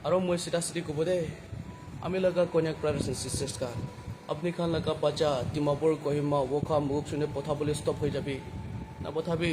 আৰু মই চিধা চিধি ক'ব দে আমি লগা কন্যাক ব্ৰাদাৰ্ছ এণ্ড চিষ্টাৰ্ছ কা আপুনি খান লগা বাচ্চা ডিমাপুৰ কহিমা ৱখা মুখ চুনে পঠাবলৈ ষ্টপ হৈ যাবি নপঠাবি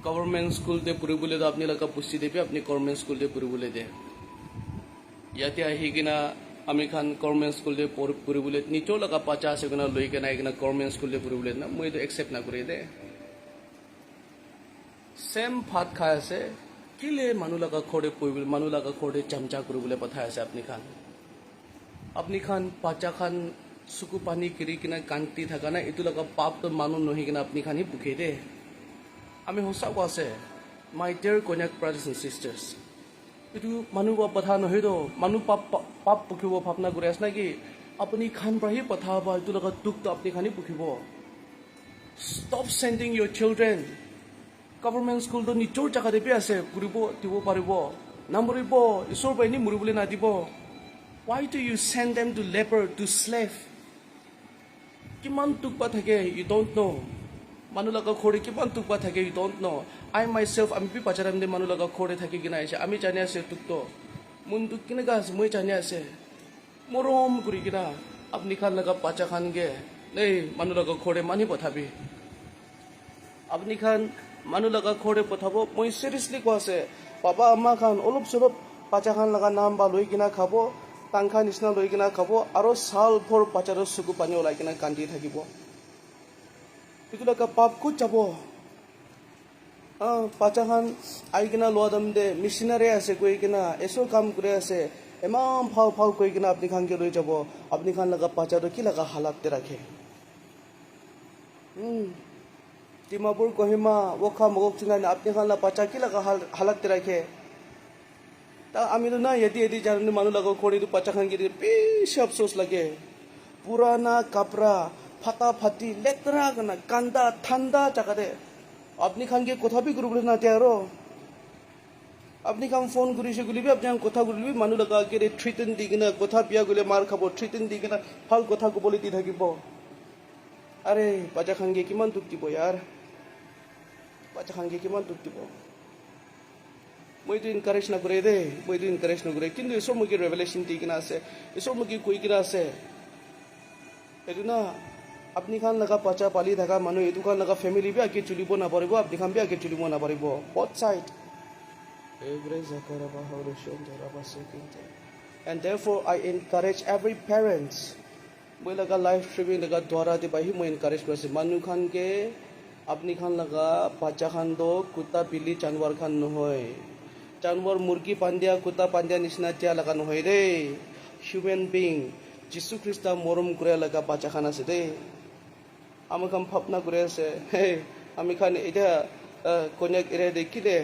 গভৰ্ণমেণ্ট স্কুল দে পঢ়িবলৈ আপুনি লগা পুষ্টি দিবি আপুনি গভৰ্ণমেণ্ট স্কুল দে পঢ়িবলৈ দে ইয়াতে আহি কিনা আমি খান গভৰ্ণমেণ্ট স্কুল দে পঢ়িবলৈ নিজৰ লগা বাচ্চা আছে কিনা লৈ কিনে আহি কিনা গভৰ্ণমেণ্ট স্কুল দে পঢ়িবলৈ না মই এইটো একচেপ্ট নকৰি দে চেম ভাত খাই আছে কিলে মানুহ লগা ঘৰতে পঢ়িবলৈ মানুহ লগা ঘৰতে চামচা কৰিবলৈ পঠাই আছে আপুনি খান বাচ্চা খান চকু পানী কিৰি কিনে কান্দি থকা নাই এইটো লগা পাপটো মানুহ নহি কিনে আপুনি খান সি পুখে দে আমি সঁচা কোৱা আছে মাই ডিয়াৰ কন্যাক ব্ৰাদাৰ্ছ এণ্ড চিষ্টাৰ্ছ এইটো মানুহ পঠা নহয় তো মানুহ পাপ পুখিব ভাৱনা কৰি আছে নেকি আপুনি খান পৰাহি পঠাব এইটো লগত দুখটো আপুনি খানি পুখিব ষ্টপ চেণ্ডিং ইয়ৰ চিলড্ৰেন গভৰ্ণমেণ্ট স্কুলটো নিজৰ জেগাতে আছে পঢ়িব দিব পাৰিব নামৰিব ঈশ্বৰ বাহিনী মৰিবলৈ নাদিব why do you send them to labor to slave কিমান টুকপা থাকে you don't know মানুহ লগা ঘৰে কিমান টুকপা থাকে you don't know I myself আমি বি পাচাৰাম দে মানুহ লগা ঘৰে থাকি কিনা আহিছে আমি জানি আছে টুকটো মনটো কেনেকা আছে মই জানি আছে মৰম কৰি কিনা আপুনি খান লগা বাচ্চা খানগে এই মানুহ লগা ঘৰে মানি পঠাবি আপুনি খান মানুহ লগা ঘৰে পঠাব মই চিৰিয়াছলি কোৱা আছে বাবা আম্মা খান অলপ চলপ বাচ্চা খান লগা নাম বা লৈ কিনা খাব টাংখা নিচিনা লৈ কিনা খাব আৰু চাল ভৰ বাচ্চাৰ চকু পানী ওলাই কিনা কান্দি থাকিব এইটো লগা পাপ ক'ত যাব বাচ্চা খান আহি কিনা লোৱা দাম দে মেচিনাৰী আছে কৈ কিনা এচো কাম কৰি আছে ইমান ফাও কৈ কিনা আপুনি খানকে লৈ যাব আপুনি খান লগা বাচ্চাটো কি লগা হালাতে ৰাখে ডিমাপুৰ কহিমা ৱখা মগক চিনাই আপুনি খান লগা বাচ্চা কি লগা হালাতে ৰাখে তা আমিতো না এদি জানি মানুহ লগা কৰি বাচ্চা খান কি বেছি আফচোচ লাগে পুৰানা কাপৰা ফাটা ফাটি লেতেৰা কানা কান্দা ঠাণ্ডা জাগাতে আপুনি খানকে কথা বি কৰিবলৈ নাতে আৰু আপুনি খান ফোন কৰিছে গুলিবি আপুনি কথা গুলিবি মানুহ লগা কেৰে থ্ৰিটেন দি কিনা কথা বিয়া গ'লে মাৰ খাব থ্ৰিটেন দি কিনা ভাল কথা ক'বলৈ দি থাকিব আৰে বাচ্চা খানকে কিমান দুখ দিব ইয়াৰ বাচ্চা খানকে কিমান দুখ দিব মইতো ইনকাৰেজ নকৰে দে মইতো ইনকাৰেজ নকৰে কিন্তু এইচব মোক ৰেভেলেশ্যন দি কিনা আছে এইচব মোক কৈ কিনা আছে এইটো না আপুনি খান লগা বাচ্চা পালি থকা মানুহ এইটো খান লগা ফেমিলি বি আগে চলিব নাপাৰিব আপুনি খান বি আগে চলিব নাপাৰিব both side and therefore I encourage every parents মই লগা লাইভ ষ্ট্ৰীমিং লগা দ্বাৰা দি পাহি মই এনকাৰেজ কৰিছে মানুহ খানকে আপুনি খান লগা বাচ্চা খান দ কুত্তা বিলি জানৱাৰ খান নহয় জানৱাৰ মুৰ্গী পান্দিয়া কুত্তা পান্দিয়া নিচিনা তিয়া লগা নহয় দেই হিউমেন বিং যীশু খ্ৰীষ্টা মৰম কৰে লগা বাচ্চা খান আছে দেই আমি খান ভাৱনা কৰি আছে হে আমি খান এতিয়া কন্যাক এৰাই দেখিলে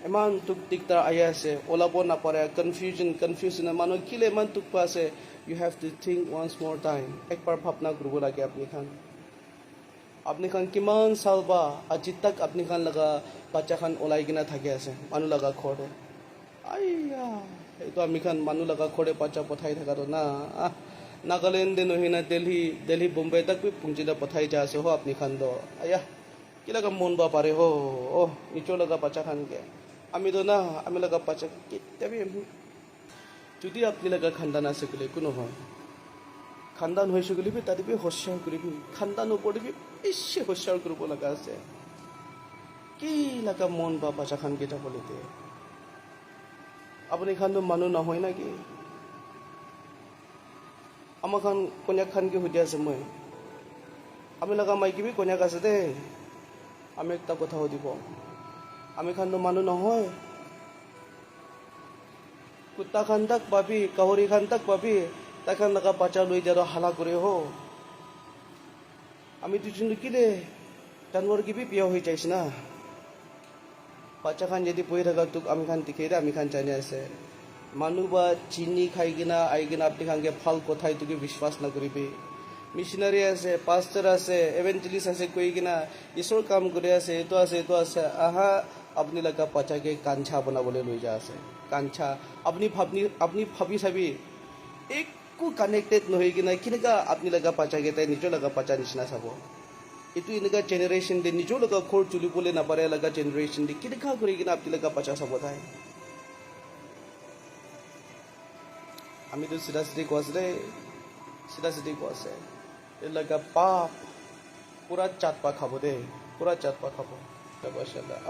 ইমান টুক দিগদাৰ আহি আছে ওলাব নাপাৰে কনফিউজন মানুহ কিলে ইমান টুক পা আছে you have to think once more time একবাৰ ভাৱনা কৰিব লাগে আপুনি খান কিমান চাল বা আজি তাক আপুনি খান লগা বাচ্চা খান ওলাই কিনা থাকি আছে মানুহ লগা ঘৰতে আইয়া এইটো আমি খান মানুহ লগা ঘৰতে বাচ্চা পঠাই থকাটো না নাগালেণ্ড নহয় না দিল্লী বোম্বে তাক পুঞ্জিলা পঠাই যা আছে আপুনি খান দ আয়া কি লগা মন বা পাৰে নিজৰ লগা বাচ্চা খানকে আমিতো না আমি লগা বাচ্চা কেতিয়াবা যদি আপুনি লগা খান্দান আছে গ'লে একো নহয় খান্দান হৈছে গ'লিবি তাতে হস্যাৰ কৰিবি খান্দান নপৰিবি বেছি হস্যাৰ কৰিব লগা আছে কি লগা মন বা বাচ্চা খান কেইটা বলে দিয়ে আপুনি খানটো মানুহ নহয় নেকি আমাৰ খান কন্যাক খানকে সুধি আছে মই আমি লগা মাইকিবি কন্যাক আছে দেই আমি একটা কথা সুধিব আমি খানটো মানুহ নহয় কুত্তা খান তাক পাবি গাহৰি খান তাক পাবি তাখান লগা বাচ্চা লৈ যাৰ হালা কৰে আমি দুজনে কিলে জানুৱাৰ কিবি বিয়া হৈ যাইছে না বাচ্চা খান যদি পঢ়ি থকা তোক আমি খান দেখে আমি খান জানি আছে মানুহ বা চিনি খাই কিনা আহি কিনা আপুনি খানকে ভাল কথাই তোকে বিশ্বাস নকৰিবি মিছনাৰী আছে পাষ্টাৰ আছে এভেঞ্জেলিষ্ট আছে কৈ কিনা ঈশ্বৰ কাম কৰি আছে এইটো আছে আহা আপুনি লগা বাচ্চাকে কাঞ্চা বনাবলৈ লৈ যা আছে কাঞ্চা আপুনি ভাবি চাবি একো কানেক্টেড নহয় কিনা কেনেকা আপুনি লগা বাচ্চাকেইটাই নিজৰ লগা বাচ্চা নিচিনা চাব এইটো এনেকুৱা জেনেৰেশ্যন দে নিজৰ লগা ঘৰ তুলিবলৈ নাপাৰে লগা জেনেৰেশ্যন দে কেনেকা কৰি কিনা আপুনি লগা বাচ্চা চাব তাই আমিতো চিধা চিধি কৈ আছো দেই চিধা চিধি কৈ আছে এলাকা পাপ পুরা চাটপা খাবো দে পুরা চাটপা খাবো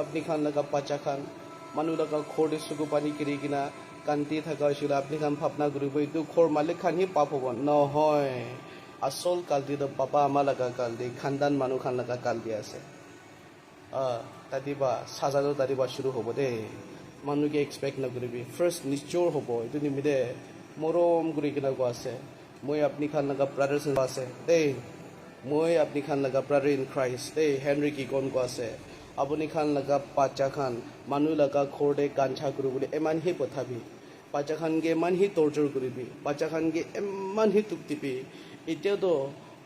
আপনি খান লাগা পাচা খান মানুহ লাগা খোরে সুগু পানি কিরি কিনা কান্তি থাকা হয়েছিল আপনি খান ভাবনা করিব এইটো খোর মালিক খান হি পাপ হব নহয় আসল কালদি তো বাবা আমা লাগা কালদি খানদান মানুহ খান লাগা কালদি আছে তাদিবা সাজানো তাদিবা শুরু হব দে মানুষকে এক্সপেক্ট নকৰিবি ফাৰ্ষ্ট নিশ্চয় হ'ব এইটো নিমিতে মৰম কৰি কিনে কোৱা আছে মই আপুনি খান লগা ব্ৰাদাৰ্ছ আছে দেই মই আপুনি খান লগা ব্ৰাদাৰ ইন ক্ৰাইষ্ট দেই হেনৰি কি কন কোৱা আছে আপুনি খান লগা পাচা খান মানুহ লগা খৰদে কাঞ্চা কৰো বুলি ইমানহি পঠাবি পাচা খানকে ইমানহি টৰ্চাৰ কৰিবি পাচা খানকে ইমানহি টুক টিপি এতিয়াতো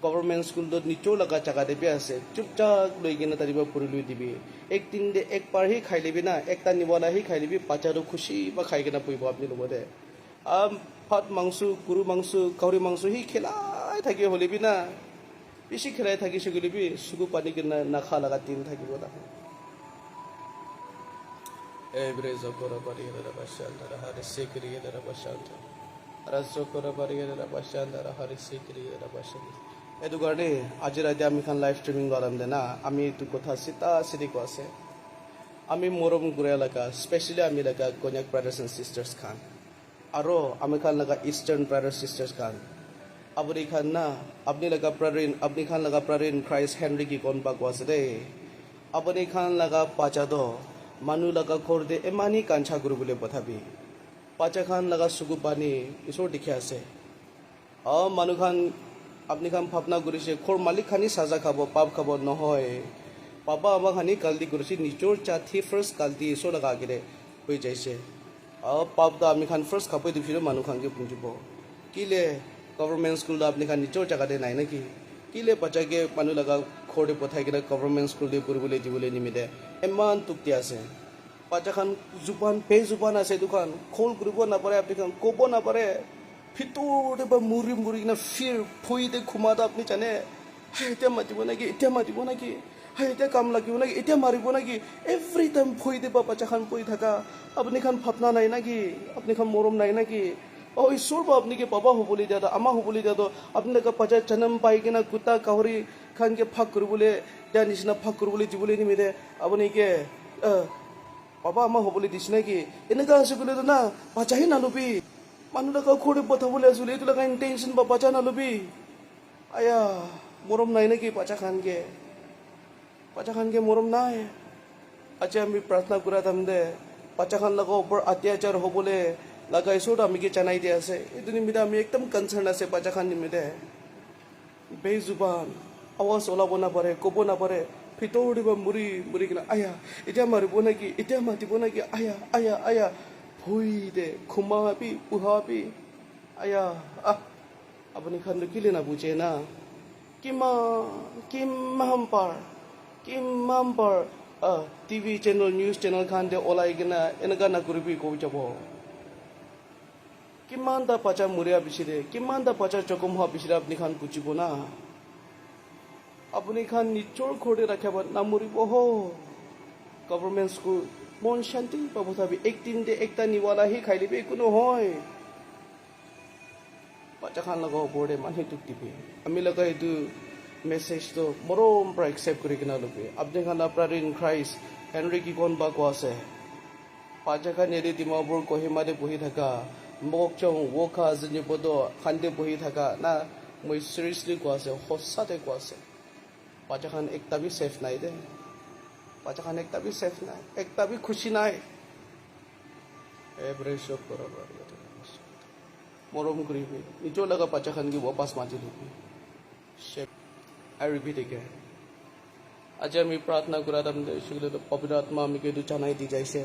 গভৰ্ণমেণ্ট স্কুলত নিচৰ লগা জাগা দেবি আছে চুপচাপ লৈ কিনে তাৰিবা পৰি লৈ দিবি একদিন দে এক পাৰহি খাই লিবি না একটা নিবলাহি খাই লিবি পাচাৰো খুচি বা খাই কিনে পৰিব আপুনি লগতে ভাত মাংস গৰু মাংস কাউৰী মাংস সি খেলাই থাকি হলিবি না বেছি খেলাই থাকি চুগিলিবি চুকু পানী কিনে নাখা লগা দিন থাকিব না এভৰে জকৰ পাৰি বাচান্দাৰ হাৰে সেক্ৰিয়ে দৰ বাচান্দাৰ ৰাজকৰ পাৰি বাচান্দাৰ হাৰে সেক্ৰিয়ে দৰ বাচান্দাৰ এইটো কাৰণে আজি ৰাতি আমি খান লাইভ ষ্ট্ৰিমিং কৰাম দে না আমি এইটো কথা চিতা চিধি কৈ আছে আমি মৰম কৰি লগা স্পেচিয়েলি আমি লগা কন্যাক ব্ৰাদাৰ্ছ এণ্ড চিষ্টাৰ্ছ খান আৰু আমি খান লগা ইষ্টাৰ্ণ ব্ৰাদাৰ্ছ চিষ্টাৰ্ছ খান আপুনি খান না আপুনি লগা ব্ৰাদাৰ আপুনি খান লগা ব্ৰাদাৰ ইন ক্ৰাইষ্ট হেনৰি কি কন বা কোৱা আছে দেই আপুনি খান লগা পাচাদ মানুহ লগা ঘৰ দে ইমানেই কাঞ্চা কৰিবলৈ পঠাবি পাচা খান লগা চকু পানী ঈশ্বৰ দেখি আছে মানুহ খান আপনি খান ভাবনা কৰিছে খোৰ মালিক খানি সাজা খাব পাপ খাব নহয় পাপা আমাক খানি কালদি কৰিছে নিজৰ চাথি ফাৰ্ষ্ট কালদি ঈশ্বৰ লগা আগেৰে হৈ যাইছে পাপটা আমি খান ফাৰ্ষ্ট খাবই দিছিলোঁ মানুহ খানকে পুঞ্জিব কিলে গভৰ্ণমেণ্ট স্কুলত আপুনি খান নিজৰ জেগাতে নাই নেকি কিলে বাচ্চাকে মানুহ লগা খৰতে পঠাই কিনে গভৰ্ণমেণ্ট স্কুলতে পঢ়িবলৈ দিবলৈ নিমিতে ইমান তুক্তি আছে বাচ্চা খান জোপান বেজোপান আছে দোকান খোল কৰিব নাপাৰে আপুনি খান ক'ব নাপাৰে ভিতৰতে বা মুৰি মুৰি কিনে ফিৰ ভৰিতে ঘুমাটা আপুনি জানে এতিয়া মাতিব নেকি এতিয়া কাম লাগিব নেকি এতিয়া মাৰিব নেকি এভৰি টাইম ভৰিতে বা বাচ্চা খান পৰি থাকা আপুনি খান ভাৱনা নাই নেকি আপুনি খান মৰম নাই নেকি ঈশ্বৰ বা আপুনি কি পাবা হ'বলৈ দিয়াতো আমাৰ হ'বলৈ দিয়াতো আপোনালোকে বাচ্চা জন্ম পাই কিনে গোটা গাহৰি খানকে ভাগ কৰিবলৈ দিয়া নিচিনা ভাগ কৰিবলৈ দিবলৈ নিমিতে আপুনি কি পাবা আমাৰ হ'বলৈ দিছে নেকি এনেকুৱা আছে বুলিতো না বাচ্চাহে নালবি মানুহ লগা খৰি পঠাবলৈ আছিলো এইটো লগা ইণ্টেনশ্যন বা বাচ্চা নালবি আয়া মৰম নাই নেকি বাচ্চা খানকে মৰম নাই আজি আমি প্ৰাৰ্থনা কৰা তাম দে বাচ্চা খান লগা ওপৰত অত্যাচাৰ হ'বলৈ লগা ঈশ্বৰটো আমি কি জানাই দিয়া আছে এইটো নিমিত্তে আমি একদম কনচাৰ্ণ আছে বাচ্চা খান নিমিত্তে বেজোবান আৱাজ ওলাব নাপাৰে ক'ব নাপাৰে ভিতৰ দিব মুৰি মুৰি কিনে আয়া এতিয়া মাৰিব নেকি এতিয়া মাতিব নেকি আয়া ভুই দে ঘুমাবি উহাবি আয়া আপুনি খান কিলে নাবুজে না কিমান পাৰ টিভি চেনেল নিউজ চেনেল খান দে ওলাই কিনে এনেকুৱা নকৰিবি কৈ যাব কিমানটা বাচ্চা মৰিয়া বিচাৰে কিমানটা বাচ্চাৰ জখম হোৱা বিচাৰে আপুনি খান বুজিব না আপুনি খান নিজৰ ঘৰতে ৰাখিব নামৰিব গভৰ্ণমেণ্ট স্কুল মন শান্তি পাব চাবি একদিন দে একটা নিৱালাহি খাই দিবি একো নহয় বাচ্চা খান লগা ওপৰতে মানুহে টুক দিবি আমি লগা এইটো মেছেজটো মৰম পৰা একচেপ্ট কৰি কিনে ল'বি আপুনি খান আপোনাৰ ইন ক্ৰাইষ্ট হেনৰি কি কন বা কোৱা আছে বাচ্চা খান এৰি ডিমাপুৰ কহিমাতে বহি থাকা মোক চং ৱখা যেনে পদ খান্তে বহি থাকা না মই চিৰিয়াছলি কোৱা আছে সঁচাতে কোৱা আছে বাচ্চা খান একটা বি ছেফ নাই দে বাচ্চা খান একটা বি ছেফ নাই একটা বি খুশি নাই এভৰে চব কৰিব মৰম কৰিবি নিজৰ লগা বাচ্চা খান কি ৱাপাছ মাতি দিবি আৰু ৰিপিট একে আজি আমি প্ৰাৰ্থনা কৰা তাৰমানে পবিত্ৰ আত্মা আমি এইটো জানাই দি যাইছে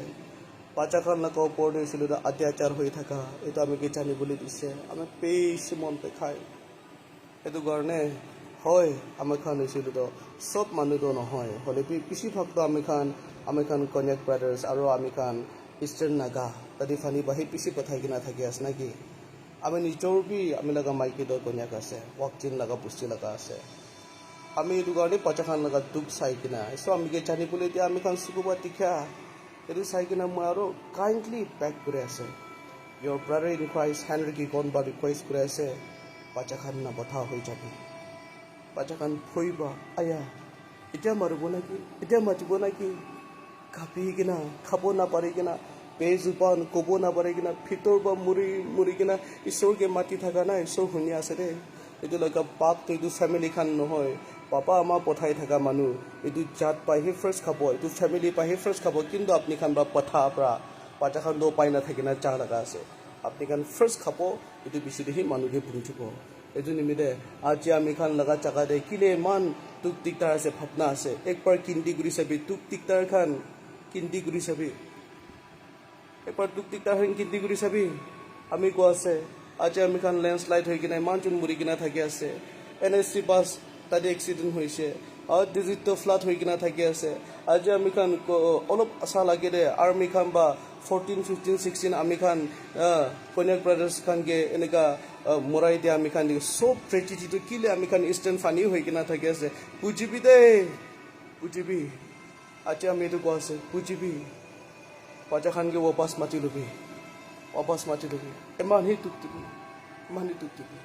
বাচ্চা খান লগা ওপৰত হৈছিলোঁ অত্যাচাৰ হৈ থকা এইটো আমি কি জানিবলৈ দিছে আমি বেছি মন খাই সেইটো কাৰণে হয় আমি খান হৈছিলোঁ তো চব মানুহটো নহয় হ'লে বেছিভাগটো আমি খান কন্যাক ব্ৰাদাৰ্ছ আৰু আমি খান ইষ্টাৰ্ণ নাগা তাতে ফানি বাহি পিছি পঠাই কিনে থাকি আছে নেকি আমি নিজৰ বি আমি লগা মাইকীটো কন্যাক আছে ৱাকচিন লগা বস্তু লগা আছে আমি এইটো কাৰণে বাচ্চা খান লগা দুখ চাই কিনে চ' আমি কি জানিবলৈ এতিয়া আমি খান চকুবা তীখা এইটো চাই কিনে মই আৰু কাইণ্ডলি বেক কৰি আছে your brother in Christ Henry Gigon ba request করে আছে বাচ্চা খান না কথা হয়ে যাবে বাচ্চা খান ফইবা আয়া এটা মারব নাকি এটা মাতিব নাকি কাপি কিনা খাব না পারে কিনা বেজুবান কব না পারে কিনা ভিতর বা মুড়ি কিনা ঈশ্বরকে মাতি থাকা না ঈশ্বর শুনি আছে দে এইটো লগা পাপ তো এইটো ফেমিলি খান নহয় পাপা আমাৰ পঠাই থকা মানুহ এইটো জাত পাইহে ফাৰ্ষ্ট খাব এইটো ফেমিলি পাইহে ফাৰ্ষ্ট খাব কিন্তু আপুনি খান বা পঠাৰ পৰা বাচ্চা খান দো পাই নাথাকে না চাহ লগা আছে আপুনি খান ফাৰ্ষ্ট খাব এইটো বেছি দেখি মানুহকে পুঞ্জিব এইটো নিমিত্তে আজি আমি খান লগা জাগা দে কিলে ইমান তুক দিগদাৰ আছে ভাৱনা আছে একবাৰ কিন্দি কৰি চাবি তুক দিগদাৰ খান কিন্দি কৰি চাবি একবাৰ তুক দিগদাৰ খান কিন্দি কৰি চাবি আমি কোৱা আছে আজি আমি খান লেণ্ডশ্লাইড হৈ কিনে ইমানজন মৰি কিনে থাকি আছে NSC বাছ তাতে এক্সিডেণ্ট হৈছে আৰু ডিজিটেল ফ্লাড হৈ কিনে থাকি আছে আজি আমি খান অলপ আশা লাগে দে আৰ্মি খান বা 14, 15, 16 আমি খান কন্যাক ব্ৰাদাৰ্ছ খানকে এনেকুৱা মৰাই দিয়া আমি খান চব ট্ৰেজেডিটো কিলে আমি খান ইনষ্টেণ্ট ফানি হৈ কিনে থাকি আছে বুজিবি দেই বুজিবি আজি আমি এইটো কোৱা আছে বুজিবি বাচ্চা খানকে ৱাপাছ মাতি ল'বি ইমানেই তুক দিবি ইমানেই তুক দিবি